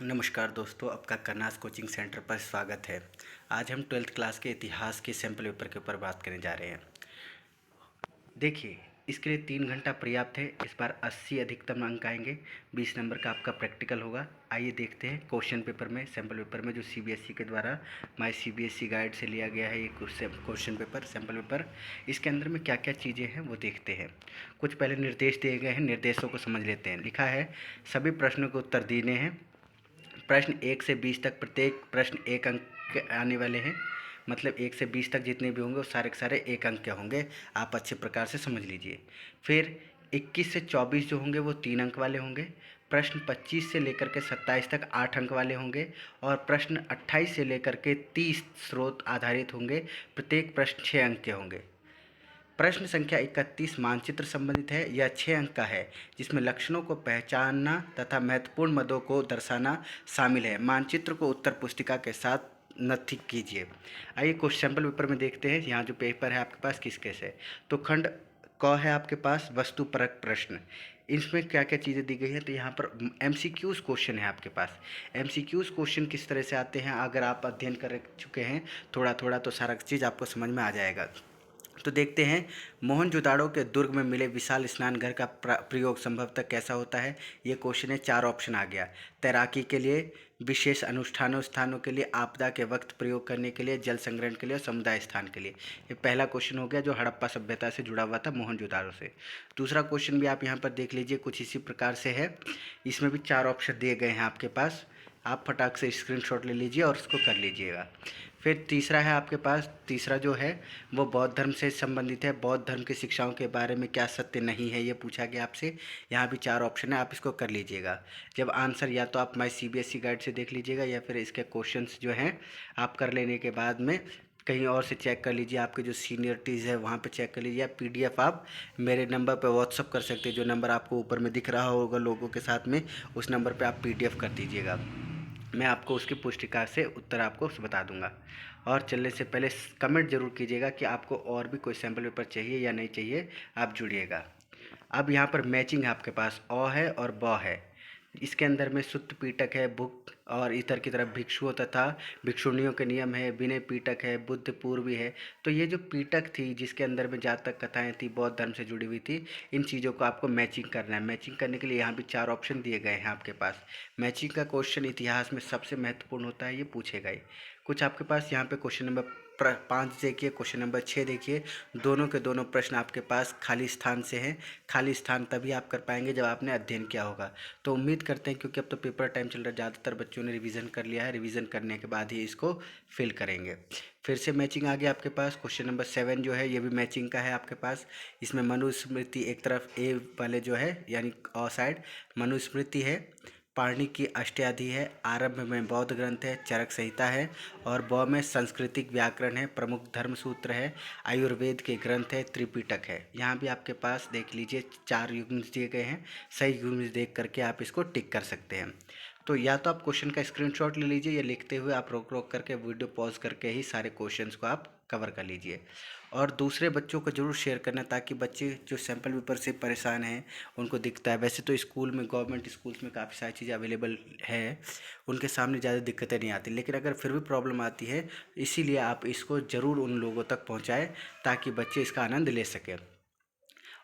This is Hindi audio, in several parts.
नमस्कार दोस्तों, आपका करनास कोचिंग सेंटर पर स्वागत है। आज हम 12th क्लास के इतिहास के सैम्पल पेपर के ऊपर बात करने जा रहे हैं। देखिए, इसके लिए 3 घंटा पर्याप्त है। इस बार 80 अधिकतम अंक आएंगे। 20 नंबर का आपका प्रैक्टिकल होगा। आइए देखते हैं क्वेश्चन पेपर में, सैम्पल पेपर में, जो सीबीएसई के द्वारा माय सीबीएसई गाइड से लिया गया है ये क्वेश्चन पेपर, सैम्पल पेपर। इसके अंदर में क्या क्या चीज़ें हैं वो देखते हैं। कुछ पहले निर्देश दिए गए हैं, निर्देशों को समझ लेते हैं। लिखा है सभी प्रश्नों के उत्तर देने हैं। प्रश्न 1 से 20 तक, प्रत्येक प्रश्न 1 अंक के आने वाले हैं। मतलब 1 से 20 तक जितने भी होंगे वो सारे के सारे 1 अंक के होंगे। आप अच्छे प्रकार से समझ लीजिए। फिर 21 से 24 जो होंगे वो 3 अंक वाले होंगे। प्रश्न 25 से लेकर के 27 तक 8 अंक वाले होंगे। और प्रश्न 28 से लेकर के 30 स्रोत आधारित होंगे। प्रत्येक प्रश्न 6 अंक के होंगे। प्रश्न संख्या 31 मानचित्र संबंधित है। यह 6 अंक का है, जिसमें लक्षणों को पहचानना तथा महत्वपूर्ण मदों को दर्शाना शामिल है। मानचित्र को उत्तर पुस्तिका के साथ नथिक कीजिए। आइए कुछ सैम्पल पेपर में देखते हैं। यहाँ जो पेपर है आपके पास किस कैसे। तो खंड क है आपके पास वस्तुपरक प्रश्न। इसमें क्या क्या चीज़ें दी गई हैं, तो यहाँ पर एमसीक्यूज़ क्वेश्चन है आपके पास। एमसीक्यूज़ क्वेश्चन किस तरह से आते हैं, अगर आप अध्ययन कर चुके हैं थोड़ा थोड़ा तो सारा चीज़ आपको समझ में आ जाएगा। तो देखते हैं, मोहनजोदाड़ो के दुर्ग में मिले विशाल स्नान घर का प्रयोग संभवतः कैसा होता है। ये क्वेश्चन है। 4 ऑप्शन आ गया। तैराकी के लिए, विशेष अनुष्ठानों स्थानों के लिए, आपदा के वक्त प्रयोग करने के लिए, जल संग्रहण के लिए और समुदाय स्थान के लिए। ये पहला क्वेश्चन हो गया जो हड़प्पा सभ्यता से जुड़ा हुआ था, मोहनजोदाड़ो से। दूसरा क्वेश्चन भी आप यहाँ पर देख लीजिए, कुछ इसी प्रकार से है। इसमें भी 4 ऑप्शन दिए गए हैं आपके पास। आप फटाक से स्क्रीनशॉट ले लीजिए और इसको कर लीजिएगा। फिर तीसरा है आपके पास, तीसरा जो है वो बौद्ध धर्म से संबंधित है। बौद्ध धर्म की शिक्षाओं के बारे में क्या सत्य नहीं है, ये पूछा गया आपसे। यहाँ भी 4 ऑप्शन है, आप इसको कर लीजिएगा। जब आंसर या तो आप माय सीबीएसई गाइड से देख लीजिएगा या फिर इसके क्वेश्चंस जो हैं आप कर लेने के बाद में कहीं और से चेक कर लीजिए। आपके जो सीनियरिटीज़ है वहाँ पे चेक कर लीजिए। आप पीडीएफ आप मेरे नंबर पे व्हाट्सअप कर सकते हैं। जो नंबर आपको ऊपर में दिख रहा होगा लोगों के साथ में, उस नंबर पे आप पीडीएफ कर दीजिएगा। मैं आपको उसकी पुस्तिका से उत्तर आपको बता दूंगा। और चलने से पहले कमेंट जरूर कीजिएगा कि आपको और भी कोई सैम्पल पेपर चाहिए या नहीं चाहिए, आप जुड़िएगा। अब यहाँ पर मैचिंग है आपके पास, अ है और ब है। इसके अंदर में सुत्त पीटक है, भुक्त, और इधर की तरफ भिक्षुओं तथा भिक्षुणियों के नियम है, विनय पीटक है, बुद्ध पूर्वी है। तो ये जो पीटक थी जिसके अंदर में जातक कथाएं थी, बौद्ध धर्म से जुड़ी हुई थी, इन चीज़ों को आपको मैचिंग करना है। मैचिंग करने के लिए यहाँ भी 4 ऑप्शन दिए गए हैं आपके पास। मैचिंग का क्वेश्चन इतिहास में सबसे महत्वपूर्ण होता है, ये पूछेगा ही। कुछ आपके पास यहाँ पे क्वेश्चन नंबर 5 देखिए, क्वेश्चन नंबर 6 देखिए। दोनों के दोनों प्रश्न आपके पास खाली स्थान से हैं। खाली स्थान तभी आप कर पाएंगे जब आपने अध्ययन किया होगा। तो उम्मीद करते हैं, क्योंकि अब तो पेपर टाइम चल रहा है, ज़्यादातर बच्चों ने रिवीजन कर लिया है। रिवीजन करने के बाद ही इसको फिल करेंगे। फिर से मैचिंग आ गया आपके पास। क्वेश्चन नंबर 7 जो है ये भी मैचिंग का है आपके पास। इसमें मनुस्मृति एक तरफ, ए वाले जो है यानी अ साइड मनुस्मृति है, पाणिनि की अष्टयादि है, आरंभ में बौद्ध ग्रंथ है, चरक संहिता है, और ब में सांस्कृतिक व्याकरण है, प्रमुख धर्म सूत्र है, आयुर्वेद के ग्रंथ है, त्रिपिटक है। यहाँ भी आपके पास देख लीजिए 4 युग्म दिए गए हैं। सही युग्म देख करके आप इसको टिक कर सकते हैं। तो या तो आप क्वेश्चन का स्क्रीनशॉट ले लीजिए या लिखते हुए आप रोक रोक करके वीडियो पॉज करके ही सारे क्वेश्चंस को आप कवर कर लीजिए। और दूसरे बच्चों को ज़रूर शेयर करना, ताकि बच्चे जो सैम्पल पेपर से परेशान हैं उनको दिखता है। वैसे तो स्कूल में, गवर्नमेंट स्कूल्स में काफ़ी सारी चीज़ें अवेलेबल है, उनके सामने ज़्यादा दिक्कतें नहीं आती। लेकिन अगर फिर भी प्रॉब्लम आती है, इसीलिए आप इसको ज़रूर उन लोगों तक पहुँचाएँ ताकि बच्चे इसका आनंद ले सकें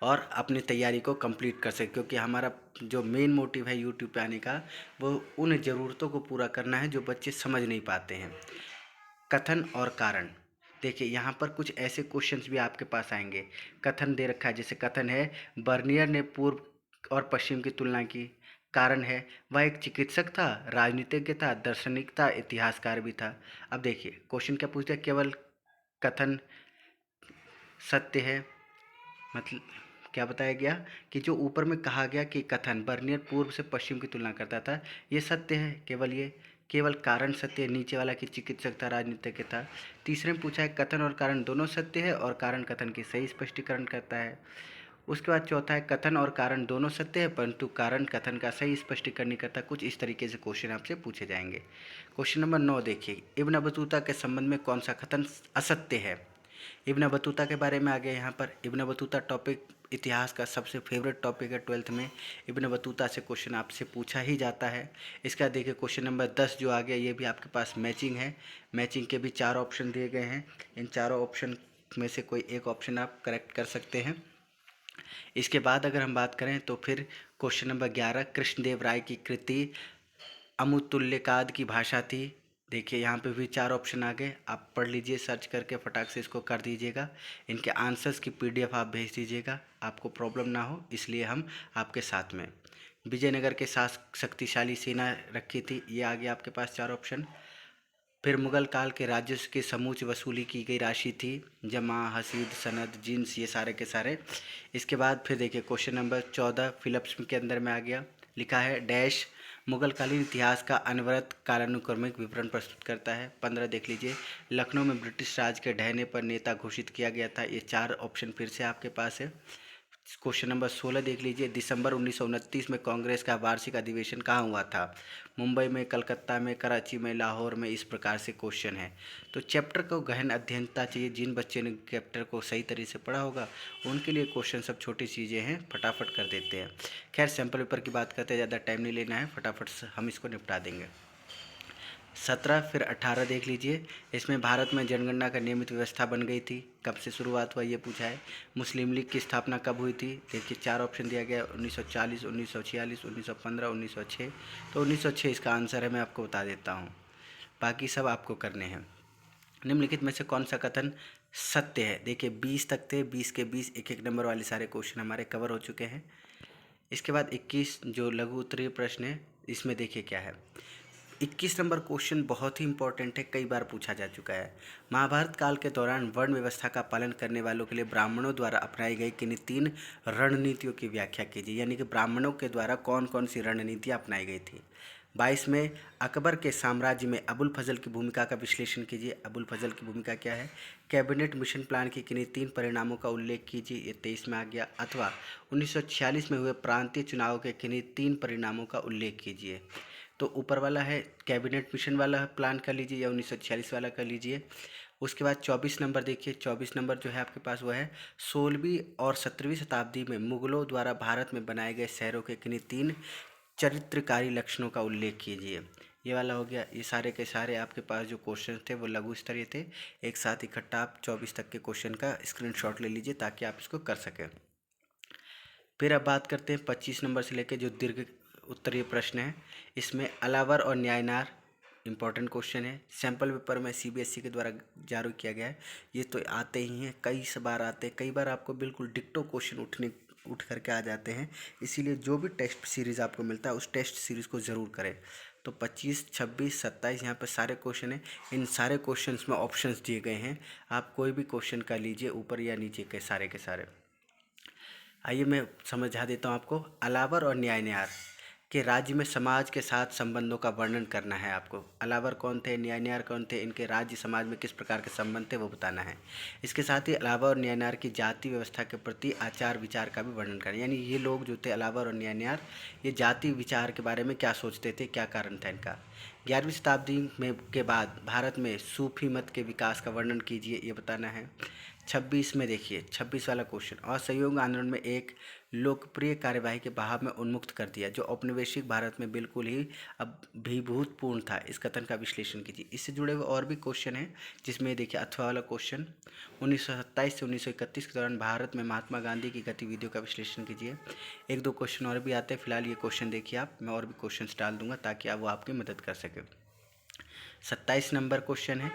और अपनी तैयारी को कंप्लीट कर सकें। क्योंकि हमारा जो मेन मोटिव है यूट्यूब पे आने का, वो उन ज़रूरतों को पूरा करना है जो बच्चे समझ नहीं पाते हैं। कथन और कारण। देखिए यहाँ पर कुछ ऐसे क्वेश्चंस भी आपके पास आएंगे। कथन दे रखा है, जैसे कथन है बर्नियर ने पूर्व और पश्चिम की तुलना की। कारण है वह एक चिकित्सक था, राजनीतिज्ञ था, दार्शनिक था, इतिहासकार भी था। अब देखिए क्वेश्चन क्या पूछता है, केवल कथन सत्य है। मतलब क्या बताया गया कि जो ऊपर में कहा गया कि कथन बर्नियर पूर्व से पश्चिम की तुलना करता था, ये सत्य है केवल ये। केवल कारण सत्य है, नीचे वाला कि चिकित्सक था, राजनीतिज्ञ था। तीसरे में पूछा है कथन और कारण दोनों सत्य है और कारण कथन की सही स्पष्टीकरण करता है। उसके बाद चौथा है कथन और कारण दोनों सत्य है परंतु कारण कथन का सही स्पष्टीकरण नहीं करता। कुछ इस तरीके से क्वेश्चन आपसे पूछे जाएंगे। क्वेश्चन नंबर 9 देखिए, इब्न बतूता के संबंध में कौन सा कथन असत्य है। इब्न बतूता के बारे में आ गया यहाँ पर। इब्न बतूता टॉपिक इतिहास का सबसे फेवरेट टॉपिक है 12th में। इब्न बतूता से क्वेश्चन आपसे पूछा ही जाता है। इसका देखिए क्वेश्चन नंबर 10 जो आ गया, ये भी आपके पास मैचिंग है। मैचिंग के भी 4 ऑप्शन दिए गए हैं। इन चारों ऑप्शन में से कोई एक ऑप्शन आप करेक्ट कर सकते हैं। इसके बाद अगर हम बात करें तो फिर क्वेश्चन नंबर 11 कृष्णदेव राय की कृति अमुतुल्यकाद की भाषा थी। देखिए यहाँ पे भी 4 ऑप्शन आ गए, आप पढ़ लीजिए, सर्च करके फटाक से इसको कर दीजिएगा। इनके आंसर्स की पीडीएफ आप भेज दीजिएगा, आपको प्रॉब्लम ना हो इसलिए हम आपके साथ में। विजयनगर के साथ शक्तिशाली सेना रखी थी, ये आ गया आपके पास 4 ऑप्शन। फिर मुगल काल के राजस्व की समूच वसूली की गई राशि थी, जमा, हसीद, सनद, जिन्स, ये सारे के सारे। इसके बाद फिर देखिए क्वेश्चन नंबर 14 फिलिप्स के अंदर में आ गया, लिखा है डैश मुगलकालीन इतिहास का अनवरत कालानुक्रमिक विवरण प्रस्तुत करता है। 15 देख लीजिए, लखनऊ में ब्रिटिश राज के ढहने पर नेता घोषित किया गया था। ये 4 ऑप्शन फिर से आपके पास है। क्वेश्चन नंबर 16 देख लीजिए, दिसंबर 1929 में कांग्रेस का वार्षिक अधिवेशन कहाँ हुआ था? मुंबई में, कलकत्ता में, कराची में, लाहौर में। इस प्रकार से क्वेश्चन है। तो चैप्टर को गहन अध्ययनता चाहिए। जिन बच्चे ने चैप्टर को सही तरीके से पढ़ा होगा उनके लिए क्वेश्चन सब छोटी चीज़ें हैं, फटाफट कर देते हैं। खैर सैम्पल पेपर की बात करते हैं, ज़्यादा टाइम नहीं लेना है, फटाफट से हम इसको निपटा देंगे। 17 फिर 18 देख लीजिए, इसमें भारत में जनगणना का नियमित व्यवस्था बन गई थी, कब से शुरुआत हुआ ये पूछा है। मुस्लिम लीग की स्थापना कब हुई थी? देखिए 4 ऑप्शन दिया गया, 1940, 1946, 1915, 1906। तो 1906 इसका आंसर है, मैं आपको बता देता हूँ, बाकी सब आपको करने हैं। निम्नलिखित में से कौन सा कथन सत्य है? देखिए 20 तक थे, 20 के 20 एक एक नंबर वाले सारे क्वेश्चन हमारे कवर हो चुके हैं। इसके बाद 21 जो लघु उत्तरीय प्रश्न है, इसमें देखिए क्या है। 21 नंबर क्वेश्चन बहुत ही इंपॉर्टेंट है, कई बार पूछा जा चुका है। महाभारत काल के दौरान वर्ण व्यवस्था का पालन करने वालों के लिए ब्राह्मणों द्वारा अपनाई गई किन्हीं 3 रणनीतियों की व्याख्या कीजिए। यानी कि ब्राह्मणों के द्वारा कौन कौन सी रणनीतियाँ अपनाई गई थी। 22 में अकबर के साम्राज्य में अबुल फजल की भूमिका का विश्लेषण कीजिए। अबुल फजल की भूमिका क्या है? कैबिनेट मिशन प्लान के किन्हीं 3 परिणामों का उल्लेख कीजिए। ये 23 में आ गया। अथवा 1946 में हुए प्रांतीय चुनाव के किन्हीं 3 परिणामों का उल्लेख कीजिए। तो ऊपर वाला है कैबिनेट मिशन वाला प्लान कर लीजिए या 1946 वाला कर लीजिए। उसके बाद 24 नंबर देखिए, 24 नंबर जो है आपके पास वो है 16वीं और 17वीं शताब्दी में मुगलों द्वारा भारत में बनाए गए शहरों के किन्हीं 3 चरित्रकारी लक्षणों का उल्लेख कीजिए। ये वाला हो गया। ये सारे के सारे आपके पास जो क्वेश्चन थे वो लघु स्तरीय थे। एक साथ इकट्ठा आप 24 तक के क्वेश्चन का स्क्रीनशॉट ले लीजिए ताकि आप इसको कर सकें। फिर अब बात करते हैं 25 नंबर से लेकर जो दीर्घ उत्तरीय प्रश्न है। इसमें अलावर और न्यायनार इंपॉर्टेंट क्वेश्चन है, सैम्पल पेपर में सीबीएसई के द्वारा जारी किया गया है। ये तो आते ही हैं, कई बार आते हैं, कई बार आपको बिल्कुल डिक्टो क्वेश्चन उठ करके आ जाते हैं। इसीलिए जो भी टेस्ट सीरीज़ आपको मिलता है उस टेस्ट सीरीज़ को ज़रूर करें। तो 25, 26, 27 यहाँ पर सारे क्वेश्चन हैं। इन सारे क्वेश्चंस में ऑप्शंस दिए गए हैं, आप कोई भी क्वेश्चन का लीजिए, ऊपर या नीचे के सारे के सारे। आइए मैं समझा देता हूँ आपको। अलावर और न्यायनार के राज्य में समाज के साथ संबंधों का वर्णन करना है आपको। अलावर कौन थे, न्यायनार कौन थे, इनके राज्य समाज में किस प्रकार के संबंध थे वो बताना है। इसके साथ ही अलावर और न्यायनार की जाति व्यवस्था के प्रति आचार विचार का भी वर्णन करना है। यानी ये लोग जो थे अलावर और न्यायनार, ये जाति विचार के बारे में क्या सोचते थे, क्या कारण था इनका। 11वीं शताब्दी में के बाद भारत में सूफी मत के विकास का वर्णन कीजिए, ये बताना है। 26 में देखिए 26 वाला क्वेश्चन, असहयोग आंदोलन में एक लोकप्रिय कार्यवाही के बहाव में उन्मुक्त कर दिया जो औपनिवेशिक भारत में बिल्कुल ही अभिभूतपूर्ण था। इस कथन का विश्लेषण कीजिए। इससे जुड़े हुए और भी क्वेश्चन हैं, जिसमें देखिए अथवा वाला क्वेश्चन 1927 से 1931 के दौरान भारत में महात्मा गांधी की गतिविधियों का विश्लेषण कीजिए। एक दो क्वेश्चन और भी आते हैं, फिलहाल ये क्वेश्चन देखिए आप, मैं और भी क्वेश्चन डाल दूंगा ताकि आप वो आपकी मदद कर सके। 27 नंबर क्वेश्चन है,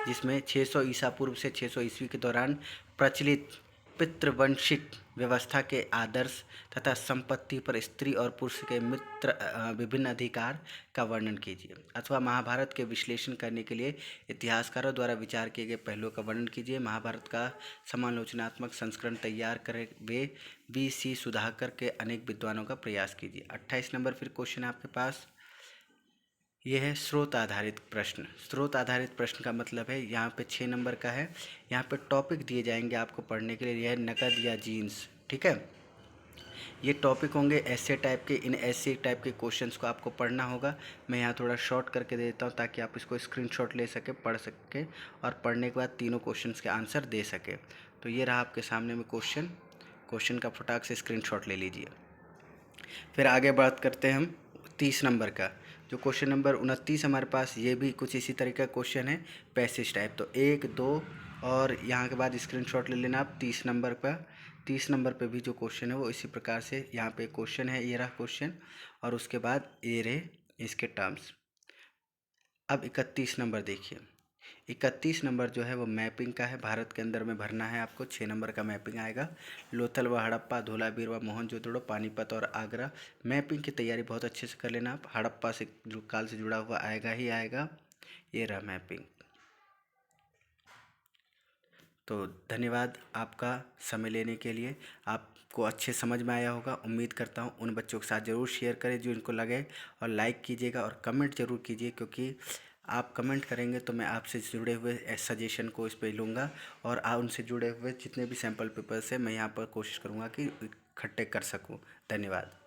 जिसमें 600 ईसा पूर्व से 600 ईस्वी के दौरान प्रचलित पितृवंशिक व्यवस्था के आदर्श तथा संपत्ति पर स्त्री और पुरुष के मित्र विभिन्न अधिकार का वर्णन कीजिए। अथवा महाभारत के विश्लेषण करने के लिए इतिहासकारों द्वारा विचार किए गए पहलुओं का वर्णन कीजिए। महाभारत का समालोचनात्मक संस्करण तैयार करें वे BC सुधाकर के अनेक विद्वानों का प्रयास कीजिए। 28 नंबर फिर क्वेश्चन है आपके पास, यह है स्रोत आधारित प्रश्न। स्रोत आधारित प्रश्न का मतलब है यहाँ पे 6 नंबर का है। यहाँ पे टॉपिक दिए जाएंगे आपको पढ़ने के लिए, यह है नकद या जीन्स, ठीक है। ये टॉपिक होंगे ऐसे टाइप के, इन ऐसे टाइप के क्वेश्चंस को आपको पढ़ना होगा। मैं यहाँ थोड़ा शॉर्ट करके दे देता हूँ ताकि आप इसको स्क्रीनशॉट ले सके, पढ़ सके और पढ़ने के बाद तीनों क्वेश्चंस के आंसर दे सके। तो ये रहा आपके सामने में क्वेश्चन, क्वेश्चन का फटाक से स्क्रीनशॉट ले लीजिए। फिर आगे बात करते हैं हम 30 नंबर का। जो क्वेश्चन नंबर 29 हमारे पास, ये भी कुछ इसी तरह का क्वेश्चन है, पैसेज टाइप। तो 1, 2 और यहाँ के बाद स्क्रीनशॉट ले लेना आप 30 नंबर पर। 30 नंबर पे भी जो क्वेश्चन है वो इसी प्रकार से, यहाँ पे क्वेश्चन है, ये रहा क्वेश्चन, और उसके बाद ये रहे इसके टर्म्स। अब 31 नंबर देखिए। 31 नंबर जो है वो मैपिंग का है, भारत के अंदर में भरना है आपको। 6 नंबर का मैपिंग आएगा। लोथल व हड़प्पा, धोलावीर व मोहनजोदड़ो, पानीपत और आगरा। मैपिंग की तैयारी बहुत अच्छे से कर लेना आप। हड़प्पा से जो काल से जुड़ा हुआ आएगा ही आएगा। ये रहा मैपिंग। तो धन्यवाद आपका समय लेने के लिए। आपको अच्छे समझ में आया होगा, उम्मीद करता हूँ। उन बच्चों के साथ ज़रूर शेयर करें जो इनको लगे, और लाइक कीजिएगा और कमेंट ज़रूर कीजिए, क्योंकि आप कमेंट करेंगे तो मैं आपसे जुड़े हुए सजेशन को इस पर लूँगा, और उनसे जुड़े हुए जितने भी सैम्पल पेपर्स हैं मैं यहाँ पर कोशिश करूँगा कि इकट्ठे कर सकूँ। धन्यवाद।